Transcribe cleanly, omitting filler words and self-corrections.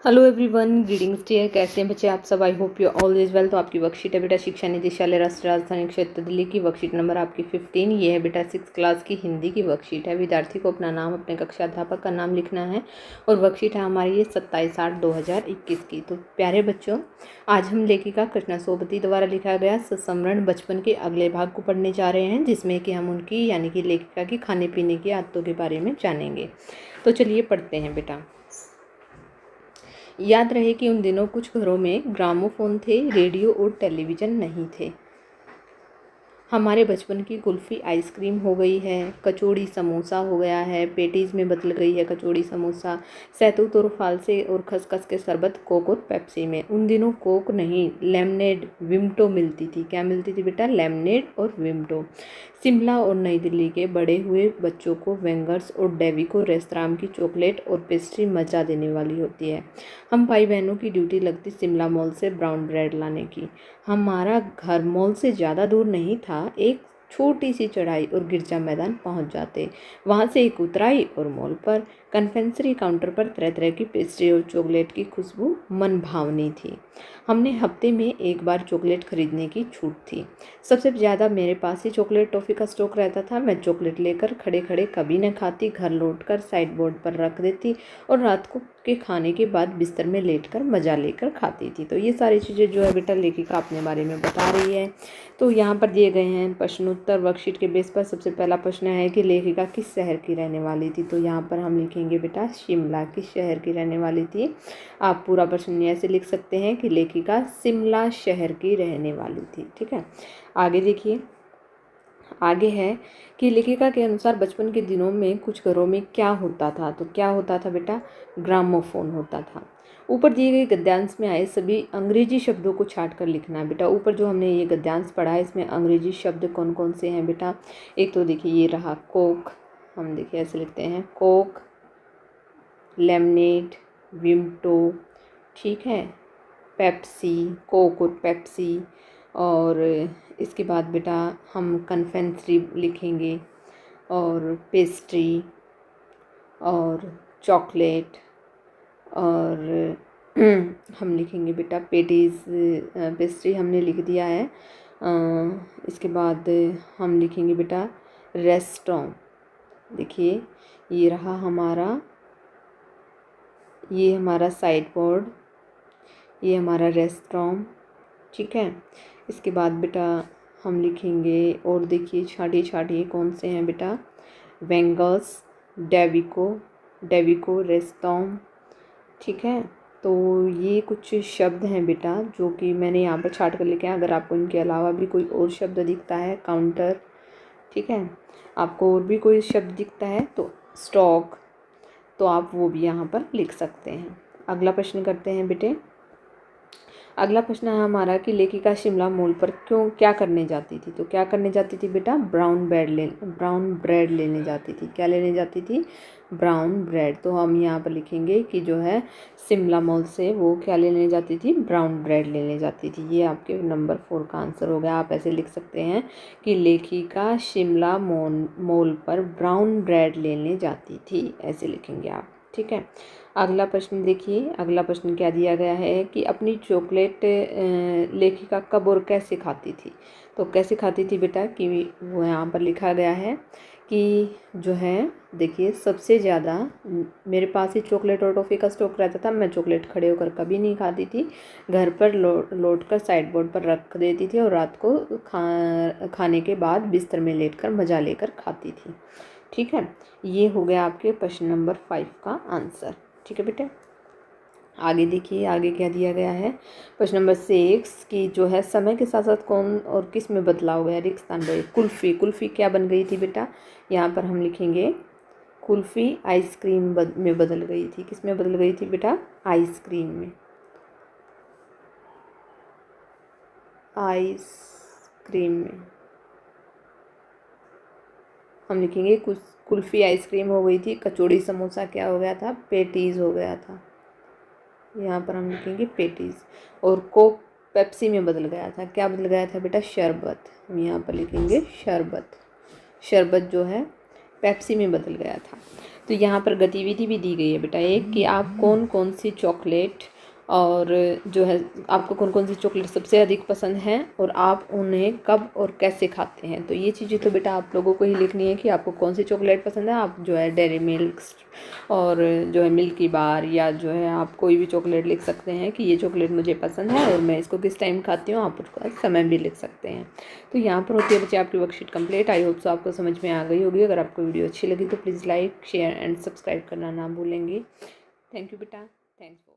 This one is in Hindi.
Hello everyone, greetings dear. कैसे हैं बच्चे आप सब? I hope you all is well. तो आपकी वर्कशीट है बेटा शिक्षा निदेशालय राष्ट्रीय राजधानी क्षेत्र दिल्ली की वर्कशीट नंबर आपकी 15। ये है बेटा 6 क्लास की हिंदी की वर्कशीट है। विद्यार्थी को अपना नाम, अपने कक्षा अध्यापक का नाम लिखना है और वर्कशीट है हमारी ये 27/8/2021 की। तो प्यारे बच्चों, आज हम लेखिका कृष्णा सोबती द्वारा लिखा गया संस्मरण बचपन के अगले भाग को पढ़ने जा रहे हैं, जिसमें कि हम उनकी यानी कि लेखिका की खाने पीने की आदतों के बारे में जानेंगे। तो चलिए पढ़ते हैं बेटा। याद रहे कि उन दिनों कुछ घरों में ग्रामोफोन थे, रेडियो और टेलीविज़न नहीं थे। हमारे बचपन की कुल्फ़ी आइसक्रीम हो गई है, कचौड़ी समोसा हो गया है, पेटीज़ में बदल गई है कचौड़ी समोसा, सैतूत और फालसे और खसखस के शरबत कोक और पेप्सी में। उन दिनों कोक नहीं, लेमनेड विमटो मिलती थी। क्या मिलती थी बेटा? लेमनेड और विमटो। शिमला और नई दिल्ली के बड़े हुए बच्चों को वेंगर्स और डेविको रेस्तरां की चॉकलेट और पेस्ट्री मजा देने वाली होती है। हम भाई बहनों की ड्यूटी लगती शिमला मॉल से ब्राउन ब्रेड लाने की। हमारा घर मॉल से ज़्यादा दूर नहीं था, एक छोटी सी चढ़ाई और गिरजा मैदान पहुंच जाते। वहां से एक उतराई और मॉल पर कन्फेक्शनरी काउंटर पर तरह तरह की पेस्ट्री और चॉकलेट की खुशबू मन भावनी थी। हमने हफ्ते में एक बार चॉकलेट खरीदने की छूट थी। सबसे ज़्यादा मेरे पास ही चॉकलेट टॉफ़ी का स्टॉक रहता था। मैं चॉकलेट लेकर खड़े खड़े कभी न खाती, घर लौटकर साइड बोर्ड पर रख देती और रात को के खाने के बाद बिस्तर में लेटकर मज़ा लेकर खाती थी। तो ये सारी चीज़ें जो है बेटा लेखिका अपने बारे में बता रही है। तो यहाँ पर दिए गए हैं प्रश्नोत्तर वर्कशीट के बेस पर। सबसे पहला प्रश्न है कि लेखिका किस शहर की रहने वाली थी। तो यहाँ पर हम लिखेंगे बेटा शिमला। किस शहर की रहने वाली थी? आप पूरा प्रश्न ऐसे लिख सकते हैं कि लेखिका शिमला शहर की रहने वाली थी। ठीक है, आगे देखिए। आगे है कि लेखिका के अनुसार बचपन के दिनों में कुछ घरों में क्या होता था। तो क्या होता था बेटा? ग्रामोफोन होता था। ऊपर दिए गए गद्यांश में आए सभी अंग्रेजी शब्दों को छाट कर लिखना है बेटा। ऊपर जो हमने ये गद्यांश पढ़ा है इसमें अंग्रेजी शब्द कौन कौन से हैं बेटा? एक तो देखिए ये रहा कोक, हम देखिए ऐसे लिखते हैं कोक, लेमनेड, विमटो, ठीक है, पेप्सी, कोक और पेप्सी। और इसके बाद बेटा हम कन्फेक्शनरी लिखेंगे और पेस्ट्री और चॉकलेट और हम लिखेंगे बेटा पेटीज़। पेस्ट्री हमने लिख दिया है। इसके बाद हम लिखेंगे बेटा रेस्टोरेंट। देखिए ये रहा हमारा, ये हमारा साइड बोर्ड, ये हमारा रेस्टोरेंट, ठीक है। इसके बाद बेटा हम लिखेंगे और देखिए छाटिए छाटिए कौन से हैं बेटा? वेंगर्स, डेविको रेस्टोरेंट, ठीक है। तो ये कुछ शब्द हैं बेटा जो कि मैंने यहाँ पर छाट कर लिखे हैं। अगर आपको इनके अलावा भी कोई और शब्द दिखता है, काउंटर, ठीक है, आपको और भी कोई शब्द दिखता है तो स्टॉक, तो आप वो भी यहाँ पर लिख सकते हैं। अगला प्रश्न करते हैं बेटे। अगला प्रश्न है हमारा कि लेखिका शिमला मॉल पर क्या करने जाती थी। तो क्या करने जाती थी बेटा? ब्राउन ब्रेड लेने जाती थी। क्या लेने जाती थी? Brown bread. तो हम यहाँ पर लिखेंगे कि जो है शिमला मॉल से वो क्या लेने जाती थी? ब्राउन ब्रेड लेने जाती थी। ये आपके नंबर 4 का आंसर हो गया। आप ऐसे लिख सकते हैं कि लेखिका शिमला मॉल पर ब्राउन ब्रेड लेने जाती थी, ऐसे लिखेंगे आप, ठीक है। अगला प्रश्न देखिए। अगला प्रश्न क्या दिया गया है कि अपनी चॉकलेट लेखिका कब और कैसे खाती थी। तो कैसे खाती थी बेटा कि वो यहाँ पर लिखा गया है कि जो है देखिए सबसे ज़्यादा मेरे पास ही चॉकलेट और टॉफ़ी का स्टॉक रहता था। मैं चॉकलेट खड़े होकर कभी नहीं खाती थी, घर पर लौट कर साइड बोर्ड पर रख देती थी और रात को खाने के बाद बिस्तर में लेटकर मज़ा लेकर खाती थी, ठीक है। ये हो गया आपके प्रश्न नंबर 5 का आंसर, ठीक है बेटे। आगे देखिए, आगे क्या दिया गया है। प्रश्न नंबर 6 की जो है समय के साथ साथ कौन और किस में बदलाव गया? रिक्त स्थान पर कुल्फ़ी क्या बन गई थी बेटा? यहाँ पर हम लिखेंगे कुल्फ़ी आइसक्रीम में बदल गई थी। किस में बदल गई थी बेटा? आइसक्रीम में। आइसक्रीम में हम लिखेंगे कुल्फ़ी आइसक्रीम हो गई थी। कचौड़ी समोसा क्या हो गया था? पेटीज़ हो गया था। यहाँ पर हम लिखेंगे पेटीज़। और कोक पेप्सी में बदल गया था। क्या बदल गया था बेटा? शरबत। हम यहाँ पर लिखेंगे शरबत जो है पेप्सी में बदल गया था। तो यहाँ पर गतिविधि भी दी गई है बेटा एक, कि आप कौन कौन सी चॉकलेट और जो है आपको कौन कौन सी चॉकलेट सबसे अधिक पसंद है और आप उन्हें कब और कैसे खाते हैं। तो ये चीज़ें तो बेटा आप लोगों को ही लिखनी है कि आपको कौन सी चॉकलेट पसंद है। आप जो है डेयरी मिल्क और जो है मिल्की बार या जो है आप कोई भी चॉकलेट लिख सकते हैं कि ये चॉकलेट मुझे पसंद है और मैं इसको किस टाइम खाती हूँ। आप उसका समय भी लिख सकते हैं। तो यहाँ पर होती है बच्चे आपकी worksheet complete. I hope so आपको समझ में आ गई होगी। अगर आपको वीडियो अच्छी लगी तो please like share and subscribe करना ना भूलेंगे। थैंक यू बेटा। थैंक्स।